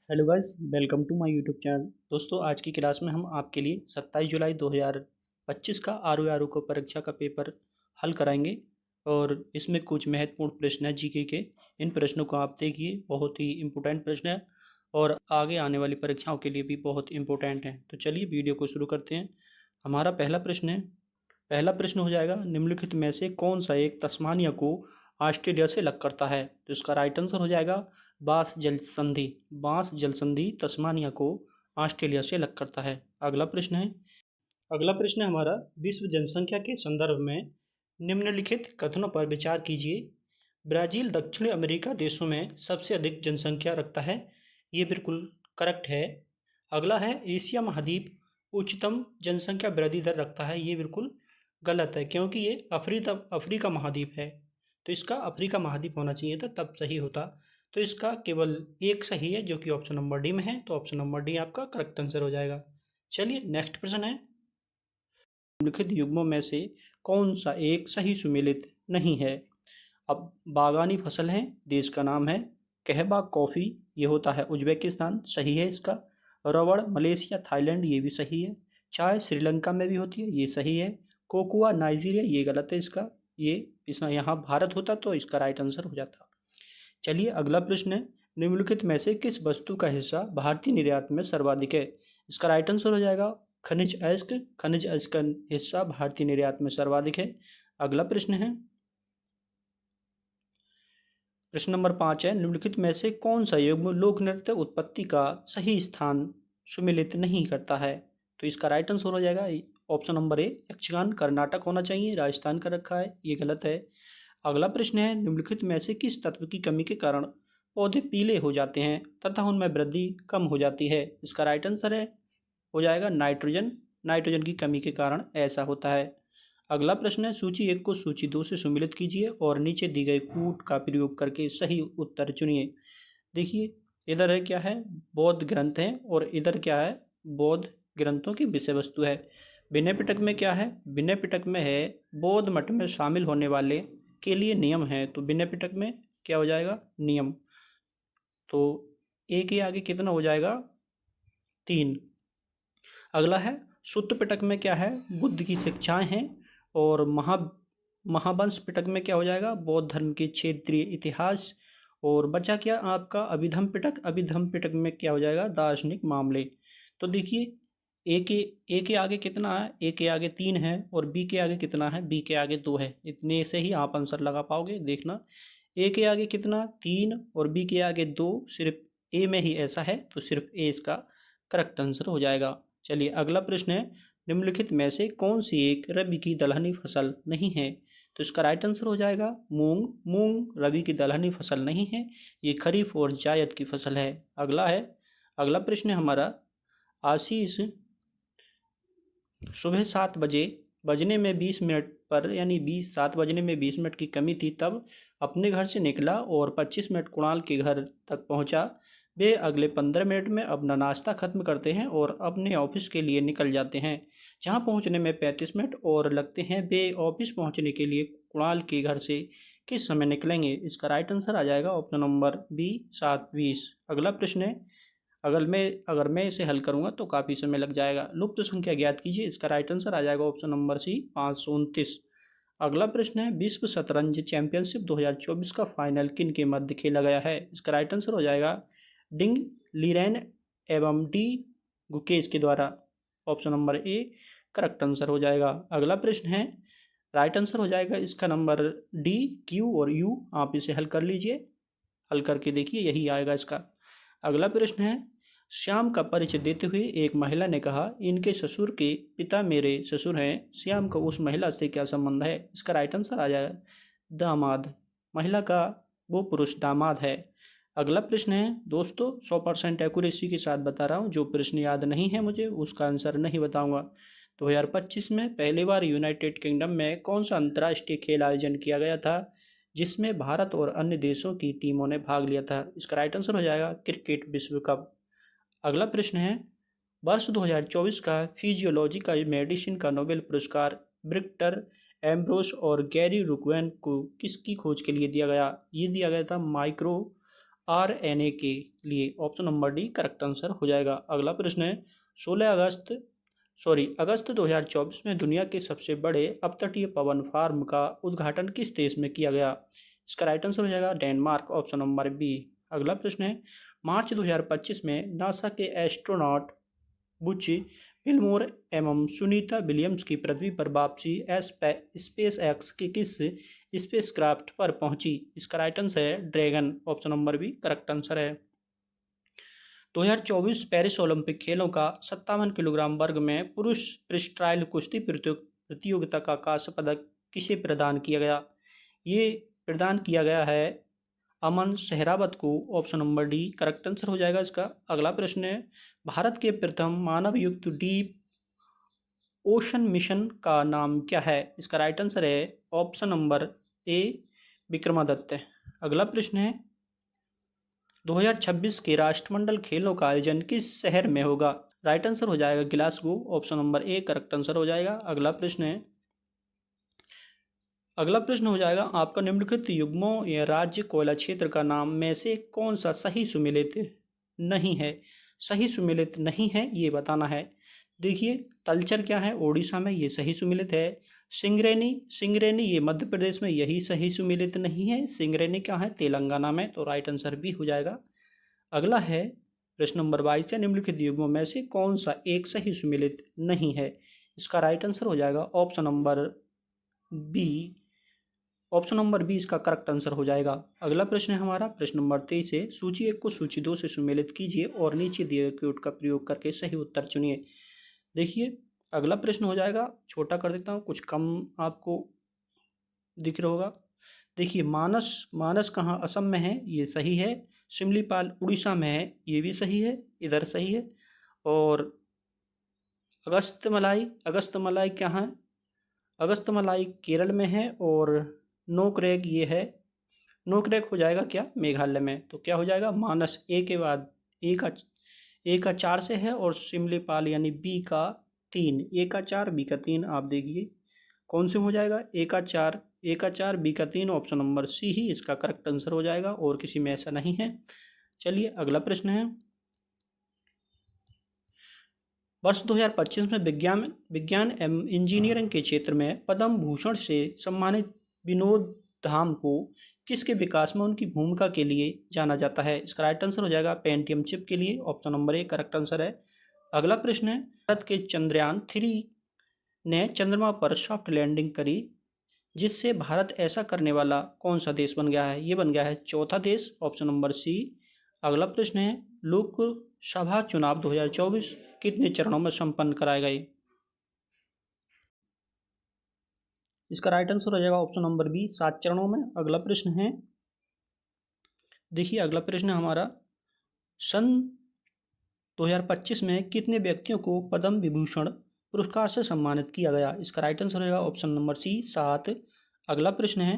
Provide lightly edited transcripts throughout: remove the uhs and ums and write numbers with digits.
Hello guys, welcome to my YouTube channel. दोस्तों, आज की क्लास में हम आपके लिए 27 जुलाई 2025 का आर को परीक्षा का पेपर हल कराएंगे। और इसमें कुछ महत्वपूर्ण प्रश्न हैं जीके के। इन प्रश्नों को आप देखिए, बहुत ही इम्पोर्टेंट प्रश्न है और आगे आने वाली परीक्षाओं के लिए भी बहुत इम्पोर्टेंट हैं। तो चलिए वीडियो को शुरू करते हैं। हमारा पहला प्रश्न हो जाएगा, निम्नलिखित में से कौन सा एक तस्मानिया को ऑस्ट्रेलिया से अलग करता है? तो इसका राइट आंसर हो जाएगा बांस जल संधि तस्मानिया को ऑस्ट्रेलिया से अलग करता है। अगला प्रश्न है हमारा, विश्व जनसंख्या के संदर्भ में निम्नलिखित कथनों पर विचार कीजिए। ब्राजील दक्षिण अमेरिका देशों में सबसे अधिक जनसंख्या रखता है। ये बिल्कुल करेक्ट है। अगला है, एशिया महाद्वीप उच्चतम जनसंख्या वृद्धि दर रखता है। ये बिल्कुल गलत है, क्योंकि ये अफ्रीका महाद्वीप है। तो इसका अफ्रीका महाद्वीप होना चाहिए था, तब सही होता। तो इसका केवल एक सही है, जो कि ऑप्शन नंबर डी में है। तो ऑप्शन नंबर डी आपका करेक्ट आंसर हो जाएगा। चलिए नेक्स्ट प्रश्न है, निम्नलिखित युग्मों में से कौन सा एक सही सुमेलित नहीं है? अब बागानी फसल है, देश का नाम है। कहवा कॉफ़ी, ये होता है उज्बेकिस्तान, सही है इसका। रबड़ मलेशिया थाईलैंड, ये भी सही है। चाय श्रीलंका में भी होती है, ये सही है। कोकोआ नाइजीरिया, ये गलत है इसका। ये इसका यहाँ भारत होता तो इसका राइट आंसर हो जाता। चलिए अगला प्रश्न है, निम्नलिखित में से किस वस्तु का हिस्सा भारतीय निर्यात में सर्वाधिक है? इसका राइट आंसर हो जाएगा खनिज अयस्क का हिस्सा भारतीय निर्यात में सर्वाधिक है। अगला प्रश्न नंबर 5 है, निम्नलिखित में से कौन सा युग्म लोक नृत्य उत्पत्ति का सही स्थान सुमेलित नहीं करता है? तो इसका राइट आंसर हो जाएगा option number A, Yakshagana. Karnataka होना चाहिए, राजस्थान का रखा है, ये गलत है। अगला प्रश्न है, निम्नलिखित में से किस तत्व की कमी के कारण पौधे पीले हो जाते हैं तथा उनमें वृद्धि कम हो जाती है? इसका राइट आंसर हो जाएगा नाइट्रोजन। नाइट्रोजन की कमी के कारण ऐसा होता है। अगला प्रश्न है, सूची 1 को सूची 2 से सम्मिलित कीजिए और नीचे दी गई कूट का प्रयोग करके सही उत्तर चुनिए। देखिए, इधर है क्या है, बौद्ध ग्रंथ है, और इधर क्या है, बौद्ध ग्रंथों की विषय वस्तु है। विनय पिटक में क्या है? विनय पिटक में है, बौद्ध मठ में शामिल होने वाले के लिए नियम है। तो विनय पिटक में क्या हो जाएगा? नियम। तो ए के आगे कितना हो जाएगा? 3। अगला है, सुत्त पिटक में क्या है? बुद्ध की शिक्षाएं हैं। और महावंश पिटक में क्या हो जाएगा? बौद्ध धर्म के क्षेत्रीय इतिहास। और बचा क्या आपका? अभिधम पिटक में क्या हो जाएगा? दार्शनिक मामले। तो देखिए, ए के आगे कितना है? ए के आगे 3 है, और बी के आगे कितना है? बी के आगे 2 है। इतने से ही आप आंसर लगा पाओगे। देखना, ए के आगे कितना? 3, और बी के आगे 2। सिर्फ ए में ही ऐसा है, तो सिर्फ ए इसका करेक्ट आंसर हो जाएगा। चलिए अगला प्रश्न है, निम्नलिखित में से कौन सी एक रबी की दलहनी फसल नहीं है? तो इसका राइट आंसर हो जाएगा मूंग। मूंग रबी की दलहनी फसल नहीं है, ये खरीफ और जायद की फसल है। अगला प्रश्न है हमारा, आशीष सुबह 7 बजने में 20 मिनट पर, यानी 7 बजने में 20 मिनट की कमी थी, तब अपने घर से निकला और 25 मिनट कुणाल के घर तक पहुंचा। वे अगले 15 मिनट में अपना नाश्ता खत्म करते हैं और अपने ऑफिस के लिए निकल जाते हैं, जहां पहुंचने में 35 मिनट और लगते हैं। वे ऑफिस पहुंचने के लिए कुणाल के घर से किस समय निकलेंगे? इसका राइट आंसर आ जाएगा ऑप्शन नंबर बी, 7:20। अगला प्रश्न है, अगर मैं इसे हल करूंगा तो काफ़ी समय लग जाएगा। लुप्त संख्या ज्ञात कीजिए। इसका राइट आंसर आ जाएगा ऑप्शन नंबर सी, 529। अगला प्रश्न है, विश्व शतरंज चैंपियनशिप 2024 का फाइनल किन के मध्य खेला गया है? इसका राइट आंसर हो जाएगा डिंग लीरेन एवं डी गुकेश के द्वारा। Option number A correct answer हो जाएगा। अगला प्रश्न है, राइट आंसर हो जाएगा इसका नंबर डी, क्यू और यू। आप इसे हल कर लीजिए, हल करके देखिए, यही आएगा इसका। अगला प्रश्न है, श्याम का परिचय देते हुए एक महिला ने कहा, इनके ससुर के पिता मेरे ससुर हैं। श्याम का उस महिला से क्या संबंध है? इसका राइट आंसर आ जाएगा दामाद। महिला का वो पुरुष दामाद है। अगला प्रश्न है, दोस्तों 100% एक्यूरेसी के साथ बता रहा हूँ, जो प्रश्न याद नहीं है मुझे उसका आंसर नहीं बताऊंगा। 2025 में पहली बार यूनाइटेड किंगडम में कौन सा अंतर्राष्ट्रीय खेल आयोजन किया गया था जिसमें भारत और अन्य देशों की टीमों ने भाग लिया था? इसका राइट आंसर हो जाएगा क्रिकेट विश्व कप। अगला प्रश्न है, वर्ष 2024 का फिजियोलॉजी का मेडिसिन का नोबेल पुरस्कार विक्टर एम्ब्रोस और गैरी रुकवेन को किसकी खोज के लिए दिया गया? ये दिया गया था RNA के लिए। Option number D correct answer हो जाएगा। अगला प्रश्न है 16 अगस्त 2024 में दुनिया के सबसे बड़े अपतटीय पवन फार्म का उद्घाटन किस देश में किया गया? इसका राइट आंसर हो जाएगा डेनमार्क। Option number B. अगला प्रश्न है मार्च 2025 में नासा के एस्ट्रोनॉट बुच विल्मोर एवं सुनीता विलियम्स की पृथ्वी पर वापसी स्पेस एक्स के किस स्पेसक्राफ्ट पर पहुंची? इसका राइट आंसर है Dragon. Option number B correct answer है। 2024 पेरिस ओलंपिक खेलों का 57 किलोग्राम वर्ग में पुरुष फ्रीस्टाइल कुश्ती प्रतियोगिता का कांस्य पदक किसे प्रदान किया गया? ये प्रदान किया गया है अमन सहरावत को। Option number D correct answer हो जाएगा इसका। अगला प्रश्न है भारत के प्रथम मानव युक्त डीप ओशन मिशन का नाम क्या है? इसका राइट आंसर है ऑप्शन नंबर ए विक्रमादित्य। अगला प्रश्न है 2026 के राष्ट्रमंडल खेलों का आयोजन किस शहर में होगा? राइट आंसर हो जाएगा Glasgow. Option number A correct answer हो जाएगा। अगला प्रश्न हो जाएगा आपका निम्नलिखित युग्मों या राज्य कोयला क्षेत्र का नाम में से कौन सा सही सुमेलित नहीं है? सही सुमेलित नहीं है ये बताना है। देखिए तलचर क्या है ओडिशा में, ये सही सुमेलित है। सिंगरेनी ये मध्य प्रदेश में, यही सही सुमेलित नहीं है। सिंगरेनी क्या है तेलंगाना में, तो राइट आंसर भी हो जाएगा। अगला है प्रश्न नंबर 22 है निम्नलिखित युग्मों में से कौन सा एक सही सुमेलित नहीं है? इसका राइट आंसर हो जाएगा option number B. Option number B इसका करेक्ट आंसर हो जाएगा। अगला प्रश्न है हमारा प्रश्न नंबर 23 है सूची 1 को सूची 2 से सुमेलित कीजिए और नीचे दिए गए कोड का प्रयोग करके सही उत्तर चुनिए। देखिए अगला प्रश्न हो जाएगा, छोटा कर देता हूँ, कुछ कम आपको दिख रहा होगा। देखिए मानस कहाँ असम में है, ये सही है। शिमलीपाल उड़ीसा में है, ये भी सही है, इधर सही है। और अगस्तमलाई कहाँ है? अगस्तमलाई केरल में है। और नोकरेक ये है, नोकरेक हो जाएगा क्या मेघालय में। तो क्या हो जाएगा मानस ए के बाद ए का 4 से है और शिमलीपाल यानी बी का 3, ए का 4 बी का 3। आप देखिए कौन से हो जाएगा ए का 4 बी का 3। ऑप्शन नंबर सी ही इसका करेक्ट आंसर हो जाएगा और किसी में ऐसा नहीं है। चलिए अगला प्रश्न है वर्ष 2025 में विज्ञान एवं इंजीनियरिंग के क्षेत्र में पद्म भूषण से सम्मानित विनोद धाम को किसके विकास में उनकी भूमिका के लिए जाना जाता है? इसका राइट आंसर हो जाएगा पेंटियम चिप के लिए। Option number A correct answer है। अगला प्रश्न है भारत के चंद्रयान 3 ने चंद्रमा पर सॉफ्ट लैंडिंग करी, जिससे भारत ऐसा करने वाला कौन सा देश बन गया है? ये बन गया है चौथा देश। Option number C. अगला प्रश्न है लोकसभा चुनाव 2024 कितने चरणों में संपन्न कराए गए? इसका राइट आंसर हो जाएगा ऑप्शन नंबर बी 7 चरणों में। अगला प्रश्न है देखिए अगला प्रश्न हमारा सन 2025 में कितने व्यक्तियों को पद्म विभूषण पुरस्कार से सम्मानित किया गया? इसका राइट आंसर होगा ऑप्शन नंबर सी 7। अगला प्रश्न है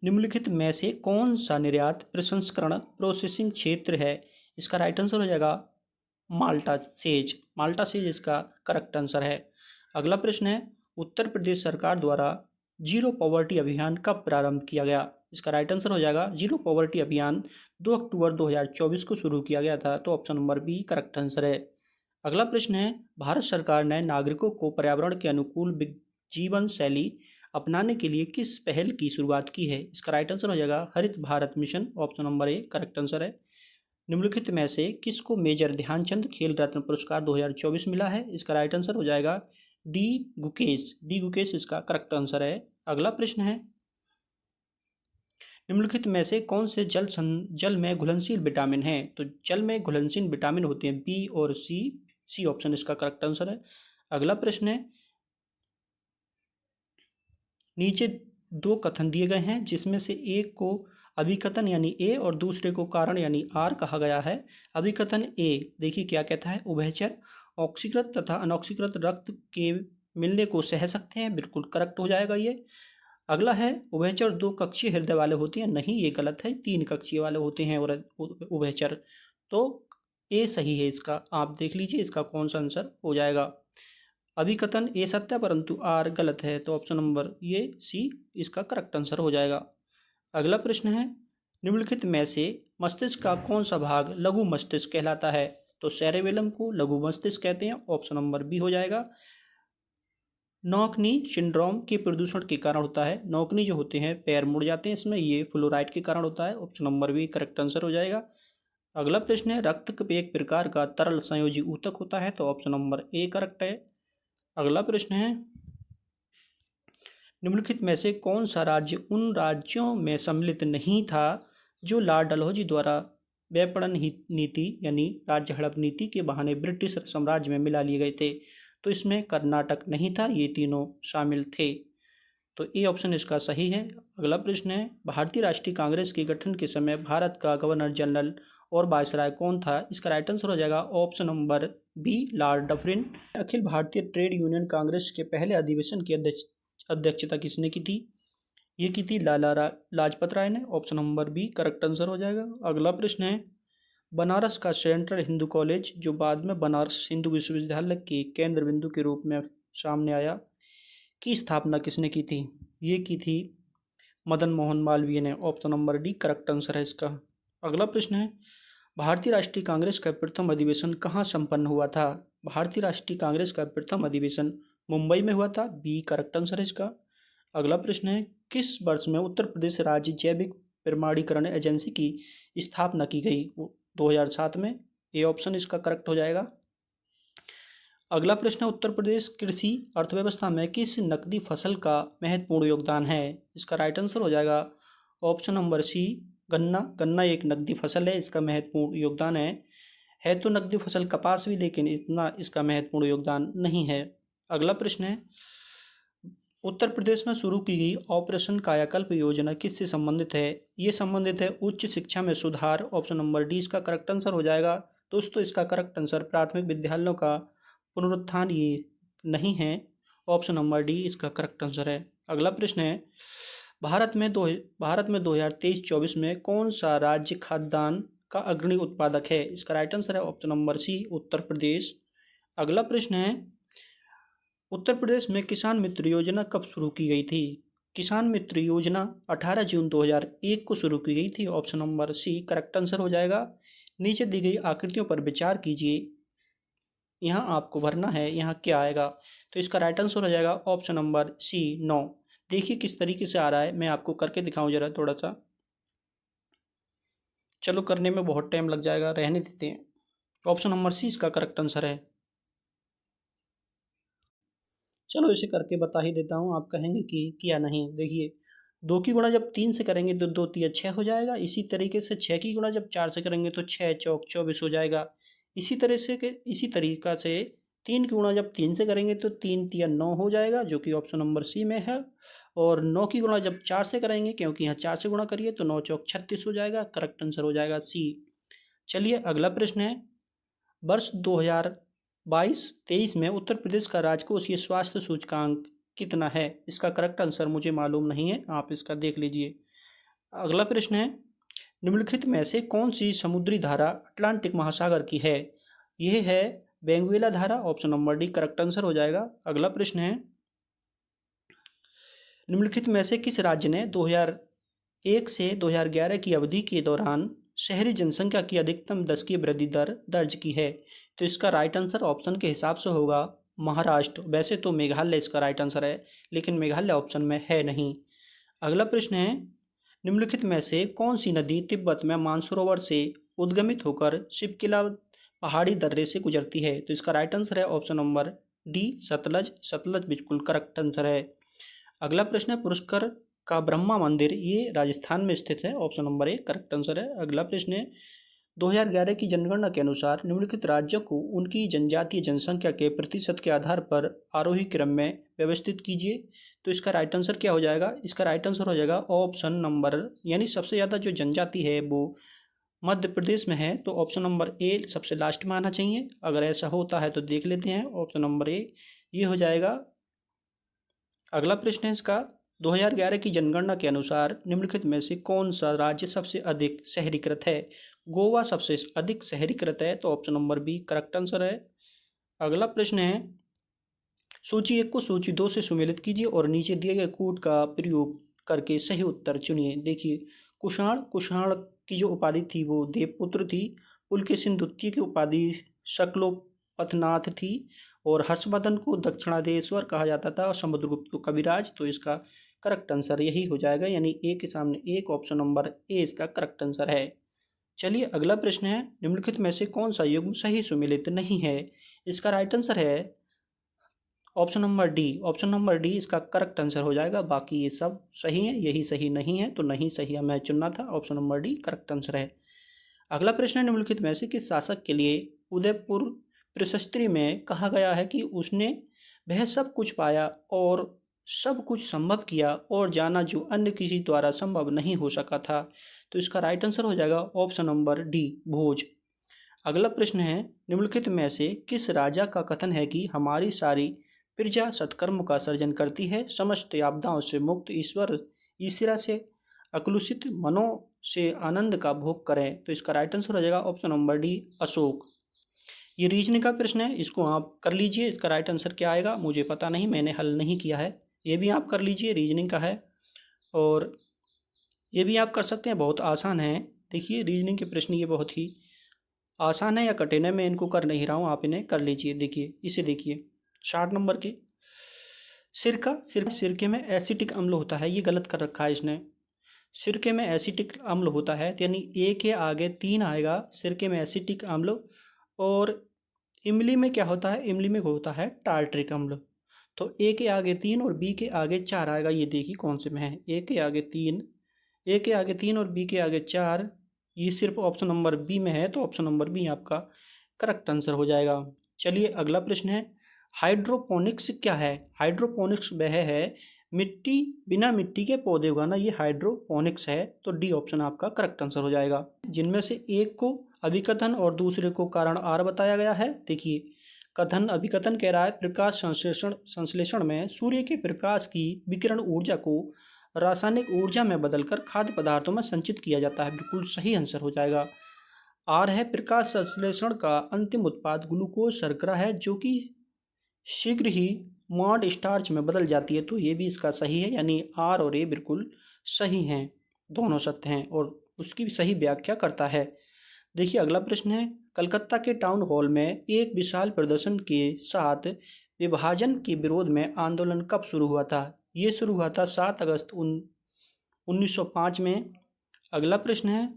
निम्नलिखित में से कौन सा निर्यात प्रसंस्करण प्रोसेसिंग क्षेत्र है? इसका राइट आंसर हो जाएगा माल्टा सेज इसका करेक्ट आंसर है। अगला प्रश्न है उत्तर प्रदेश सरकार द्वारा जीरो पॉवर्टी अभियान कब प्रारंभ किया गया? इसका राइट आंसर हो जाएगा जीरो पॉवर्टी अभियान 2 अक्टूबर 2024 को शुरू किया गया था। तो option number B correct answer है। अगला प्रश्न है भारत सरकार ने नागरिकों को पर्यावरण के अनुकूल जीवन शैली अपनाने के लिए किस पहल की शुरुआत की है? इसका राइट आंसर हो जाएगा हरित Bharat mission. Option number A correct answer है। निम्नलिखित में से किसको मेजर ध्यानचंद खेल रत्न पुरस्कार 2024 मिला है? इसका राइट आंसर हो जाएगा डी गुकेश इसका करेक्ट आंसर है। अगला प्रश्न है निम्नलिखित में से कौन से जल में घुलनशील विटामिन है? तो जल में घुलनशील विटामिन होते हैं बी और सी ऑप्शन इसका करेक्ट आंसर है। अगला प्रश्न है नीचे 2 कथन दिए गए हैं जिसमें से एक को अभिकथन यानी ए और दूसरे को कारण यानी आर कहा गया है। अभिकथन ए देखिए क्या कहता है उभयचर ऑक्सीकृत तथा अनऑक्सीकृत रक्त के मिलने को सह सकते हैं, बिल्कुल करेक्ट हो जाएगा ये। अगला है उभयचर 2 कक्षीय हृदय वाले होते हैं, नहीं ये गलत है, 3 कक्षीय वाले होते हैं और उभयचर। तो ए सही है इसका, आप देख लीजिए इसका कौन सा आंसर हो जाएगा। अभिकथन ए सत्य परंतु आर गलत है, तो ऑप्शन नंबर ये सी इसका करेक्ट आंसर हो जाएगा। अगला प्रश्न है निम्नलिखित में से मस्तिष्क का कौन सा भाग लघु मस्तिष्क कहलाता है? तो सेरेबेलम को लघु मस्तिष्क कहते हैं, ऑप्शन नंबर बी हो जाएगा। नौकनी सिंड्रोम के प्रदूषण के कारण होता है। नौकनी जो होते हैं पैर मुड़ जाते हैं, इसमें ये फ्लोराइड के कारण होता है, option number B correct answer हो जाएगा। अगला प्रश्न है, रक्त एक प्रकार का तरल संयोजी ऊतक होता है, तो ऑप्शन नंबर ए करेक्ट है। अगला प्रश्न है, निम्नलिखित में से कौन सा राज्य उन राज्यों में सम्मिलित नहीं था जो लॉर्ड डलहौजी द्वारा विपणन नीति यानी राज्य हड़प नीति के बहाने ब्रिटिश साम्राज्य में मिला लिए गए थे? तो इसमें कर्नाटक नहीं था, ये तीनों शामिल थे, तो ए ऑप्शन इसका सही है। अगला प्रश्न है, भारतीय राष्ट्रीय कांग्रेस के गठन के समय भारत का गवर्नर जनरल और वायसराय कौन था? इसका राइट आंसर हो जाएगा option number B Lord Dufferin. अखिल भारतीय ट्रेड यूनियन कांग्रेस के पहले अधिवेशन की अध्यक्षता किसने की थी? ये की थी लाला लाजपत राय ने, option number B correct answer हो जाएगा। अगला प्रश्न है, बनारस का सेंट्रल हिंदू कॉलेज जो बाद में बनारस हिंदू विश्वविद्यालय के केंद्र बिंदु के रूप में सामने आया, की स्थापना किसने की थी? ये की थी मदन मोहन मालवीय ने, option number D correct answer है इसका। अगला प्रश्न है, भारतीय राष्ट्रीय कांग्रेस का प्रथम अधिवेशन कहाँ संपन्न हुआ था? भारतीय राष्ट्रीय कांग्रेस का प्रथम अधिवेशन मुंबई में हुआ था, बी करेक्ट आंसर है इसका। अगला प्रश्न है, किस वर्ष में उत्तर प्रदेश राज्य जैविक प्रमाणीकरण एजेंसी की स्थापना की गई? 2007 में, ए ऑप्शन इसका करेक्ट हो जाएगा। अगला प्रश्न, उत्तर प्रदेश कृषि अर्थव्यवस्था में किस नकदी फसल का महत्वपूर्ण योगदान है? इसका राइट आंसर हो जाएगा ऑप्शन नंबर सी गन्ना। गन्ना एक नकदी फसल है, इसका महत्वपूर्ण योगदान है तो नकदी फसल कपास भी, लेकिन इतना इसका महत्वपूर्ण योगदान नहीं है। अगला प्रश्न है, उत्तर प्रदेश में शुरू की गई ऑपरेशन कायाकल्प योजना किससे संबंधित है? ये संबंधित है उच्च शिक्षा में सुधार, ऑप्शन नंबर डी इसका करेक्ट आंसर हो जाएगा। दोस्तों इसका करेक्ट आंसर प्राथमिक विद्यालयों का पुनरुत्थान ये नहीं है, ऑप्शन नंबर डी इसका करेक्ट आंसर है। अगला प्रश्न है, भारत में 2023-24 में कौन सा राज्य खाद्यान्न का अग्रणी उत्पादक है? इसका राइट आंसर है ऑप्शन नंबर सी उत्तर प्रदेश। अगला प्रश्न है, उत्तर प्रदेश में किसान मित्र योजना कब शुरू की गई थी? किसान मित्र योजना 18 जून 2001 को शुरू की गई थी, option number C correct answer हो जाएगा। नीचे दी गई आकृतियों पर विचार कीजिए, यहाँ आपको भरना है यहाँ क्या आएगा, तो इसका राइट आंसर हो जाएगा ऑप्शन नंबर सी 9। देखिए किस तरीके से आ रहा है, मैं आपको करके दिखाऊं जरा थोड़ा सा। चलो करने में बहुत टाइम लग जाएगा, रहने देते हैं। ऑप्शन नंबर सी इसका करेक्ट आंसर है। चलो इसे करके बता ही देता हूँ, आप कहेंगे कि किया नहीं। देखिए 2 की गुणा जब 3 से करेंगे तो 2 तिया 6 हो जाएगा। इसी तरीके से 6 की गुणा जब 4 से करेंगे तो 6 चौक 24 हो जाएगा। इसी तरीका से 3 की गुणा जब 3 से करेंगे तो 3 तिया 9 हो जाएगा, जो कि ऑप्शन नंबर सी में है। और 9 की गुणा जब 4 से करेंगे, क्योंकि यहाँ 4 से गुणा करिए तो 9 चौक 36 हो जाएगा, करेक्ट आंसर हो जाएगा सी। चलिए अगला प्रश्न है, वर्ष 2022-23 में उत्तर प्रदेश का राजकोषीय स्वास्थ्य सूचकांक कितना है? इसका करेक्ट आंसर मुझे मालूम नहीं है, आप इसका देख लीजिए। अगला प्रश्न है, निम्नलिखित में से कौन सी समुद्री धारा अटलांटिक महासागर की है? यह है वेनेजुएला धारा, option number D correct answer हो जाएगा। अगला प्रश्न है, निम्नलिखित में से किस राज्य ने 2001 से 2011 की अवधि के दौरान शहरी जनसंख्या की अधिकतम दशकीय वृद्धि दर दर्ज की है? तो इसका राइट आंसर ऑप्शन के हिसाब से होगा महाराष्ट्र। वैसे तो मेघालय इसका राइट आंसर है, लेकिन मेघालय ऑप्शन में है नहीं। अगला प्रश्न है, निम्नलिखित में से कौन सी नदी तिब्बत में मानसरोवर से उद्गमित होकर शिवकिला पहाड़ी दर्रे से गुजरती है? तो इसका राइट आंसर है option number D Sutlej. Sutlej बिल्कुल करेक्ट आंसर है। अगला प्रश्न है, पुष्कर का ब्रह्मा मंदिर ये राजस्थान में स्थित है, option number A correct answer है। अगला प्रश्न है, 2011 की जनगणना के अनुसार निम्नलिखित राज्यों को उनकी जनजातीय जनसंख्या के प्रतिशत के आधार पर आरोही क्रम में व्यवस्थित कीजिए। तो इसका राइट आंसर क्या हो जाएगा? इसका राइट आंसर हो जाएगा ऑप्शन नंबर, यानी सबसे ज़्यादा जो जनजाति है वो मध्य प्रदेश में है, तो ऑप्शन नंबर ए सबसे लास्ट में आना चाहिए। अगर ऐसा होता है तो देख लेते हैं, ऑप्शन नंबर ए ये हो जाएगा। अगला प्रश्न है इसका, 2011 की जनगणना के अनुसार निम्नलिखित में से कौन सा राज्य सबसे अधिक शहरीकृत है? गोवा सबसे अधिक शहरीकृत है, तो option number B correct answer है। अगला प्रश्न है, सूची 1 को सूची 2 से सुमेलित कीजिए और नीचे दिए गए कोड का प्रयोग करके सही उत्तर चुनिए। देखिए कुषाण कुषाण की जो उपाधि थी वो देवपुत्र थी। पुलकेशिन द्वितीय की उपाधि शक्लोपथनाथ थी। और हर्षवर्धन को दक्षिणादेश्वर कहा जाता था और समुद्रगुप्त को कविराज। तो इसका करेक्ट आंसर यही हो जाएगा, यानी ए के सामने एक, ऑप्शन नंबर ए इसका करेक्ट आंसर है। चलिए अगला प्रश्न है, निम्नलिखित में से कौन सा युग्म सही सुमेलित नहीं है? इसका राइट आंसर है option number D. Option number D इसका करेक्ट आंसर हो जाएगा। बाकी ये सब सही है, यही सही नहीं है, तो नहीं सही हमें चुनना था। Option number D correct answer है। अगला प्रश्न है, निम्नलिखित में से किस शासक के लिए उदयपुर प्रशस्त्रि में कहा गया है कि उसने वह सब कुछ पाया और सब कुछ संभव किया और जाना जो अन्य किसी द्वारा संभव नहीं हो सका था? तो इसका राइट आंसर हो जाएगा ऑप्शन नंबर डी, भोज। अगला प्रश्न है, निम्नलिखित में से किस राजा का कथन है कि हमारी सारी प्रजा सत्कर्म का सर्जन करती है, समस्त आपदाओं से मुक्त, ईश्वरा से अकलुषित मनों से आनंद का भोग करें? तो इसका राइट आंसर हो जाएगा ऑप्शन नंबर डी, अशोक। ये रीजनिंग का प्रश्न है, इसको आप कर लीजिए। इसका राइट आंसर क्या आएगा मुझे पता नहीं, मैंने हल नहीं किया है। ये भी आप कर लीजिए, रीजनिंग का है और ये भी आप कर सकते हैं, बहुत आसान है। देखिए रीजनिंग के प्रश्न ये बहुत ही आसान है या कठिन है मैं इनको कर नहीं रहा हूँ, आप इन्हें कर लीजिए। देखिए इसे देखिए 60 नंबर के, सिरके में एसिटिक अम्ल होता है, ये गलत कर रखा है इसने। सिरके में एसिटिक अम्ल होता है, यानी ए के आगे 3 आएगा, सिरके में एसिटिक अम्ल। और इमली में क्या होता है? इमली में होता है टार्ट्रिक अम्ल। तो ए के आगे 3 और बी के आगे 4 आएगा। ये देखिए कौन से में है, ए के आगे 3 और बी के आगे 4। ये सिर्फ ऑप्शन नंबर बी में है, तो ऑप्शन नंबर बी आपका करेक्ट आंसर हो जाएगा। चलिए अगला प्रश्न है, हाइड्रोपोनिक्स क्या है? हाइड्रोपोनिक्स वह है बिना मिट्टी के पौधे उगाना, ये हाइड्रोपोनिक्स है। तो डी ऑप्शन आपका करेक्ट आंसर हो जाएगा। जिनमें से एक को अभिकथन और दूसरे को कारण आर बताया गया है। देखिए कथन अभिकथन कह रहा है, प्रकाश संश्लेषण में सूर्य के प्रकाश की विकिरण ऊर्जा को रासायनिक ऊर्जा में बदलकर खाद्य पदार्थों में संचित किया जाता है। बिल्कुल सही आंसर हो जाएगा। आर है, प्रकाश संश्लेषण का अंतिम उत्पाद ग्लूकोज शर्करा है, जो कि शीघ्र ही मॉड स्टार्च में बदल जाती है। तो ये भी इसका सही है, यानी आर और ए बिल्कुल सही हैं, दोनों सत्य हैं और उसकी सही व्याख्या करता है। देखिए अगला प्रश्न है, कलकत्ता के टाउन हॉल में एक विशाल प्रदर्शन के साथ विभाजन के विरोध में आंदोलन कब शुरू हुआ था? ये शुरू हुआ था 7 अगस्त 1905 में। अगला प्रश्न है,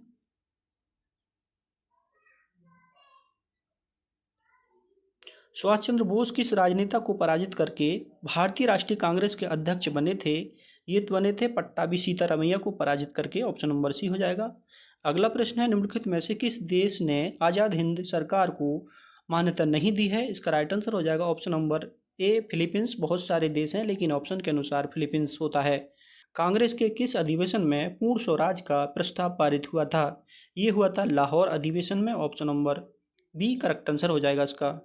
सुभाष चंद्र बोस किस राजनेता को पराजित करके भारतीय राष्ट्रीय कांग्रेस के अध्यक्ष बने थे? ये बने थे पट्टाभी सीतारामैया को पराजित करके। ऑप्शन नंबर सी हो जाएगा। अगला प्रश्न है, निम्नलिखित में से किस देश ने आज़ाद हिंद सरकार को मान्यता नहीं दी है? इसका राइट आंसर हो जाएगा ऑप्शन नंबर ए, फिलीपींस। बहुत सारे देश हैं लेकिन ऑप्शन के अनुसार फिलीपींस होता है। कांग्रेस के किस अधिवेशन में पूर्ण स्वराज का प्रस्ताव पारित हुआ था? ये हुआ था लाहौर अधिवेशन में। Option number B correct answer हो जाएगा इसका।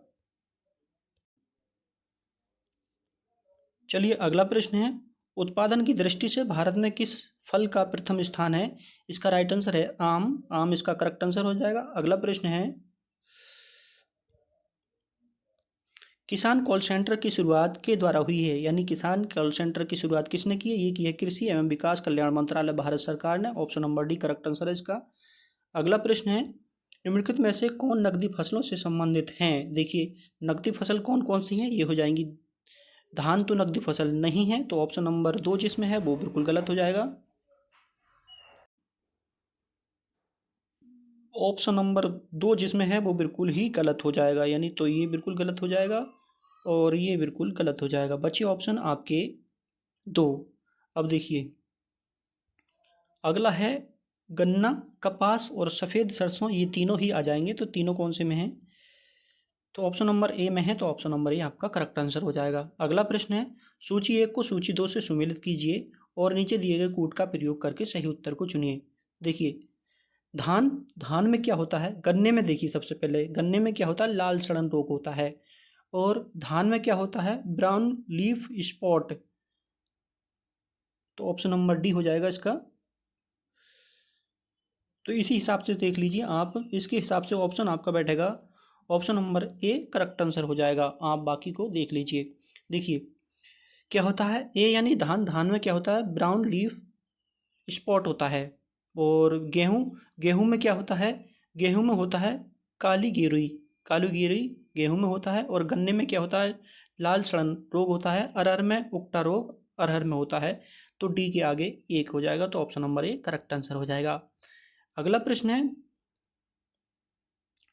चलिए अगला प्रश्न है, उत्पादन की दृष्टि से भारत में किस फल का प्रथम स्थान है? इसका राइट आंसर है आम। आम इसका करेक्ट आंसर हो जाएगा। अगला प्रश्न है, किसान कॉल सेंटर की शुरुआत के द्वारा हुई है, यानी किसान कॉल सेंटर की शुरुआत किसने की है? ये की है कृषि एवं विकास कल्याण मंत्रालय, भारत सरकार ने। Option number D correct answer है इसका। अगला प्रश्न है, निम्नलिखित में से कौन नकदी फसलों से संबंधित हैं? देखिए नकदी फसल कौन कौन सी हैं, ये हो जाएंगी, धान तो नकदी फसल नहीं है, तो ऑप्शन नंबर 2 जिसमें है वो बिल्कुल गलत हो जाएगा। ऑप्शन नंबर 2 जिसमें है वो बिल्कुल ही गलत हो जाएगा, यानी तो ये बिल्कुल गलत हो जाएगा और ये बिल्कुल गलत हो जाएगा। बचे ऑप्शन आपके 2। अब देखिए अगला है, गन्ना, कपास और सफ़ेद सरसों, ये तीनों ही आ जाएंगे, तो तीनों कौन से में हैं? तो ऑप्शन नंबर ए में है, तो ऑप्शन नंबर ए आपका करेक्ट आंसर हो जाएगा। अगला प्रश्न है, सूची 1 को सूची 2 से सुमेलित कीजिए और नीचे दिए गए कूट का प्रयोग करके सही उत्तर को चुनिए। देखिए धान में क्या होता है? गन्ने में देखिए सबसे पहले गन्ने में क्या होता है? लाल सड़न रोग होता है। और धान में क्या होता है? Brown leaf spot. तो ऑप्शन नंबर डी हो जाएगा इसका। तो इसी हिसाब से देख लीजिए आप, इसके हिसाब से ऑप्शन आपका बैठेगा option number A correct answer हो जाएगा। आप बाकी को देख लीजिए। देखिए क्या होता है, ए यानी धान में क्या होता है? ब्राउन लीफ स्पॉट होता है। और गेहूँ में क्या होता है? गेहूँ में होता है काली गिरुई गेहूँ में होता है। और गन्ने में क्या होता है? लाल सड़न रोग होता है। अरहर में उकटा रोग अरहर में होता है। तो डी के आगे 1 हो जाएगा, तो option number A correct answer हो जाएगा। अगला प्रश्न है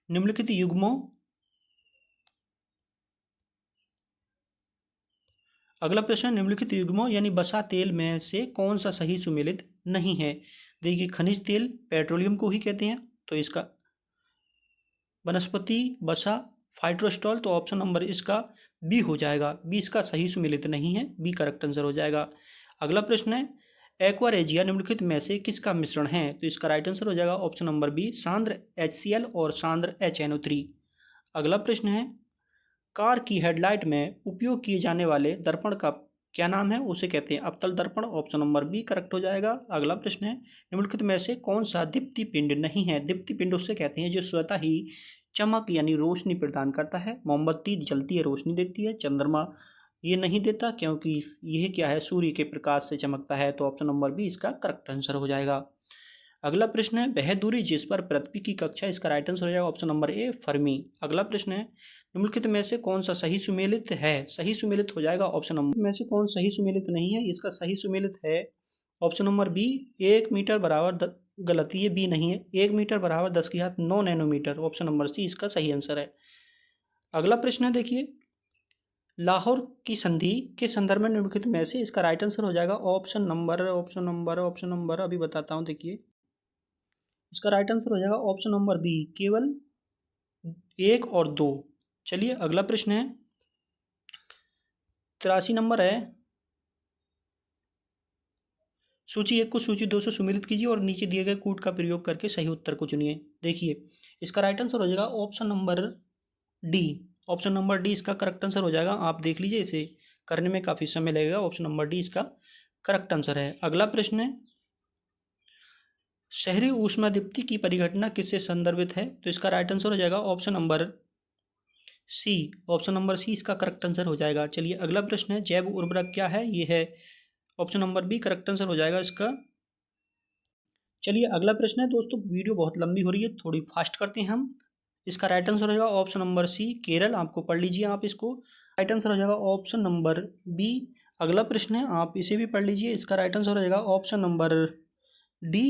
निम्नलिखित युग्मों यानी बसा तेल में से कौन सा सही सुमेलित नहीं है? देखिए, खनिज तेल पेट्रोलियम को ही कहते हैं, तो इसका वनस्पति वसा फाइटोस्टॉल, तो ऑप्शन नंबर इसका बी हो जाएगा। बी इसका सही सुमेलित नहीं है, बी करेक्ट आंसर हो जाएगा। अगला प्रश्न है एक्वारेजिया निम्नलिखित में से किसका मिश्रण है? तो इसका राइट आंसर हो जाएगा ऑप्शन नंबर बी, सांद्र HCl और सांद्र HNO3। अगला प्रश्न है कार की हेडलाइट में उपयोग किए जाने वाले दर्पण का क्या नाम है? उसे कहते हैं अवतल दर्पण, ऑप्शन नंबर बी करेक्ट हो जाएगा। अगला प्रश्न है निम्नलिखित में से कौन सा दीप्ति पिंड नहीं है? दीप्ति पिंड उसे कहते हैं जो स्वतः ही चमक यानी रोशनी प्रदान करता है। मोमबत्ती जलती है, रोशनी देती है। चंद्रमा ये नहीं देता, क्योंकि यह क्या है, सूर्य के प्रकाश से चमकता है। तो ऑप्शन नंबर बी इसका करेक्ट आंसर हो जाएगा। अगला प्रश्न है वह दूरी जिस पर पृथ्वी की कक्षा, इसका राइट आंसर हो जाएगा ऑप्शन नंबर ए फर्मी। अगला प्रश्न है निम्नलिखित में से कौन सा सही सुमेलित है? सही सुमेलित हो जाएगा ऑप्शन नंबर में से कौन सही सुमेलित नहीं है? इसका सही सुमेलित है ऑप्शन नंबर बी, 1 मीटर बराबर गलत, ये बी नहीं है, 1 मीटर बराबर 10⁹9 नैनोमीटर, ऑप्शन नंबर सी इसका सही आंसर है। अगला प्रश्न है देखिए लाहौर की संधि के संदर्भ में निम्नलिखित में से इसका राइट आंसर हो जाएगा ऑप्शन नंबर अभी बताता हूँ। देखिए इसका राइट आंसर हो जाएगा ऑप्शन नंबर बी, केवल 1 और 2। चलिए अगला प्रश्न है 83 नंबर है सूची 1 को सूची 2 से सुमेलित कीजिए और नीचे दिए गए कूट का प्रयोग करके सही उत्तर को चुनिए। देखिए इसका राइट आंसर हो जाएगा option number D. Option number D इसका करेक्ट आंसर हो जाएगा। आप देख लीजिए, इसे करने में काफ़ी समय लगेगा। ऑप्शन नंबर डी इसका करेक्ट आंसर है। अगला प्रश्न है शहरी ऊष्मादीप्ति की परिघटना किससे संदर्भित है? तो इसका राइट आंसर हो जाएगा option number C. Option number C इसका करेक्ट आंसर हो जाएगा। चलिए अगला प्रश्न है जैव उर्वरक क्या है? ये है option number B correct answer हो जाएगा इसका। चलिए अगला प्रश्न है दोस्तों, वीडियो बहुत लंबी हो रही है, थोड़ी फास्ट करते हैं हम। इसका राइट आंसर हो जाएगा ऑप्शन नंबर सी केरल। आपको पढ़ लीजिए आप इसको। राइट आंसर हो जाएगा ऑप्शन नंबर बी। अगला प्रश्न है आप इसे भी पढ़ लीजिए। इसका राइट आंसर हो जाएगा ऑप्शन नंबर डी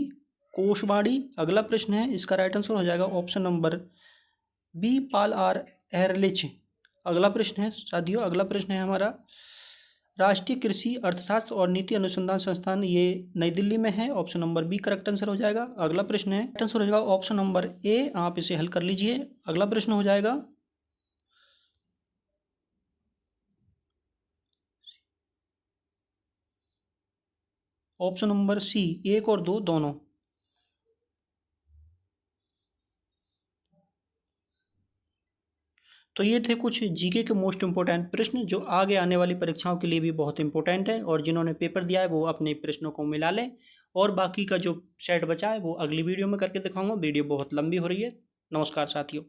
कोशवाड़ी। अगला प्रश्न है इसका राइट आंसर हो जाएगा option number B Paul R Ehrlich. अगला प्रश्न है साथियों, अगला प्रश्न है हमारा राष्ट्रीय कृषि अर्थशास्त्र और नीति अनुसंधान संस्थान, ये नई दिल्ली में है। Option number B correct answer हो जाएगा। अगला प्रश्न है आंसर हो जाएगा ऑप्शन नंबर ए। आप इसे हल कर लीजिए। अगला प्रश्न हो जाएगा ऑप्शन नंबर सी 1 और 2 दोनों। तो ये थे कुछ जीके के मोस्ट इंपॉर्टेंट प्रश्न जो आगे आने वाली परीक्षाओं के लिए भी बहुत इंपॉर्टेंट है, और जिन्होंने पेपर दिया है वो अपने प्रश्नों को मिला लें। और बाकी का जो सेट बचा है वो अगली वीडियो में करके दिखाऊंगा। वीडियो बहुत लंबी हो रही है। नमस्कार साथियों।